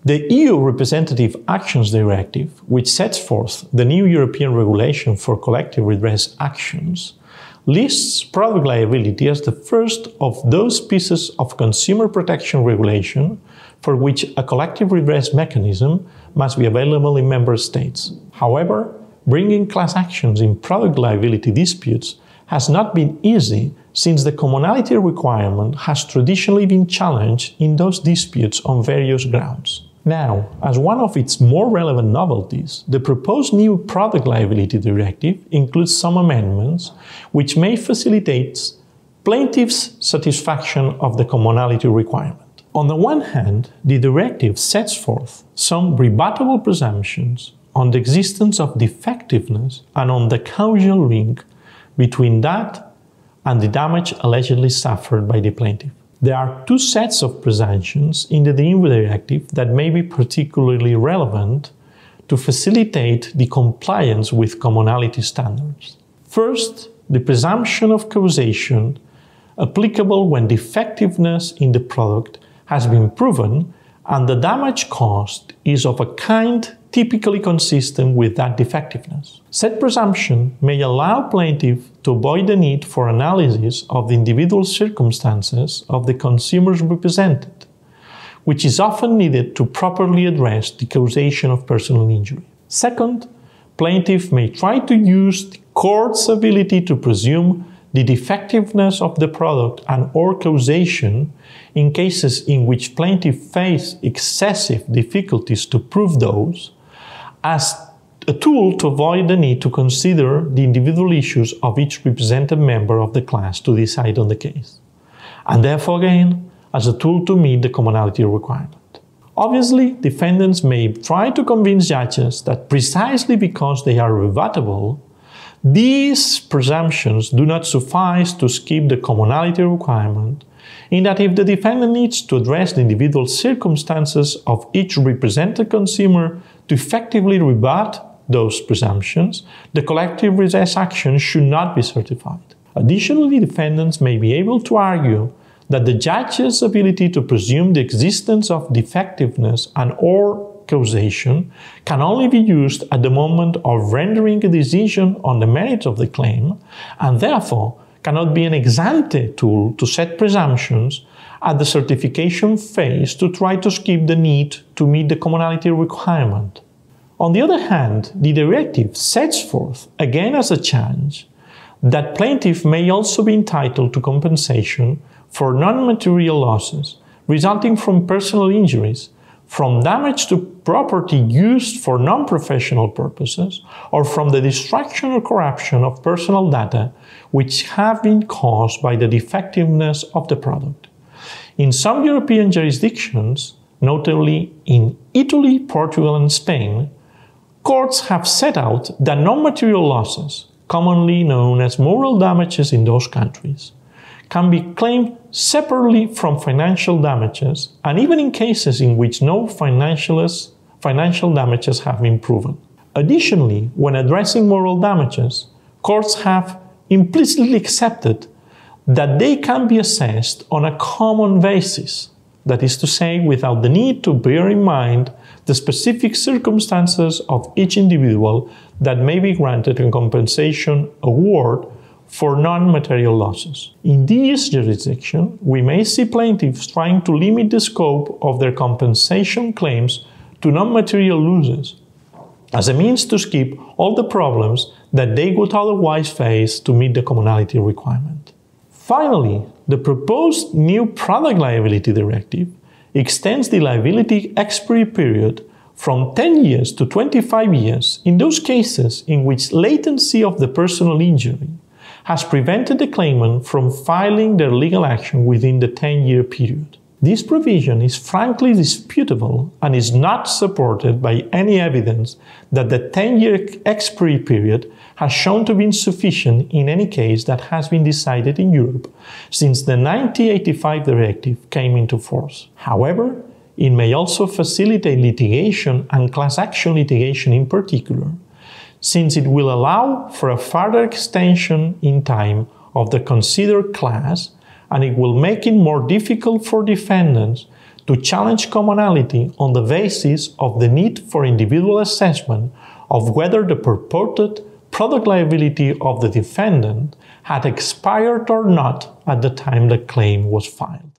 The EU Representative Actions Directive, which sets forth the new European regulation for collective redress actions, lists product liability as the first of those pieces of consumer protection regulation for which a collective redress mechanism must be available in member states. However, bringing class actions in product liability disputes has not been easy, since the commonality requirement has traditionally been challenged in those disputes on various grounds. Now, as one of its more relevant novelties, the proposed new Product Liability Directive includes some amendments which may facilitate plaintiffs' satisfaction of the commonality requirement. On the one hand, the directive sets forth some rebuttable presumptions on the existence of defectiveness and on the causal link between that and the damage allegedly suffered by the plaintiff. There are two sets of presumptions in the new directive that may be particularly relevant to facilitate the compliance with commonality standards. First, the presumption of causation applicable when defectiveness in the product has been proven and the damage caused is of a kind typically consistent with that defectiveness. Said presumption may allow plaintiff to avoid the need for analysis of the individual circumstances of the consumers represented, which is often needed to properly address the causation of personal injury. Second, plaintiff may try to use the court's ability to presume the defectiveness of the product and/or causation in cases in which plaintiff face excessive difficulties to prove those, as a tool to avoid the need to consider the individual issues of each represented member of the class to decide on the case, and therefore again as a tool to meet the commonality requirement. Obviously, defendants may try to convince judges that precisely because they are rebuttable, these presumptions do not suffice to skip the commonality requirement, in that if the defendant needs to address the individual circumstances of each represented consumer to effectively rebut those presumptions, the collective redress action should not be certified. Additionally, defendants may be able to argue that the judge's ability to presume the existence of defectiveness and/or causation can only be used at the moment of rendering a decision on the merits of the claim, and therefore cannot be an ex ante tool to set presumptions at the certification phase to try to skip the need to meet the commonality requirement. On the other hand, the directive sets forth, again as a challenge, that plaintiff may also be entitled to compensation for non-material losses resulting from personal injuries, from damage to property used for non-professional purposes, or from the destruction or corruption of personal data which have been caused by the defectiveness of the product. In some European jurisdictions, notably in Italy, Portugal, and Spain, courts have set out that non-material losses, commonly known as moral damages in those countries, can be claimed separately from financial damages, and even in cases in which no financial damages have been proven. Additionally, when addressing moral damages, courts have implicitly accepted that they can be assessed on a common basis, that is to say, without the need to bear in mind the specific circumstances of each individual that may be granted a compensation award for non-material losses. In this jurisdiction, we may see plaintiffs trying to limit the scope of their compensation claims to non-material losses, as a means to skip all the problems that they would otherwise face to meet the commonality requirement. Finally, the proposed new Product Liability Directive extends the liability expiry period from 10 years to 25 years in those cases in which latency of the personal injury has prevented the claimant from filing their legal action within the 10-year period. This provision is frankly disputable and is not supported by any evidence that the 10-year expiry period has shown to be insufficient in any case that has been decided in Europe since the 1985 directive came into force. However, it may also facilitate litigation and class action litigation in particular, since it will allow for a further extension in time of the considered class, and it will make it more difficult for defendants to challenge commonality on the basis of the need for individual assessment of whether the purported product liability of the defendant had expired or not at the time the claim was filed.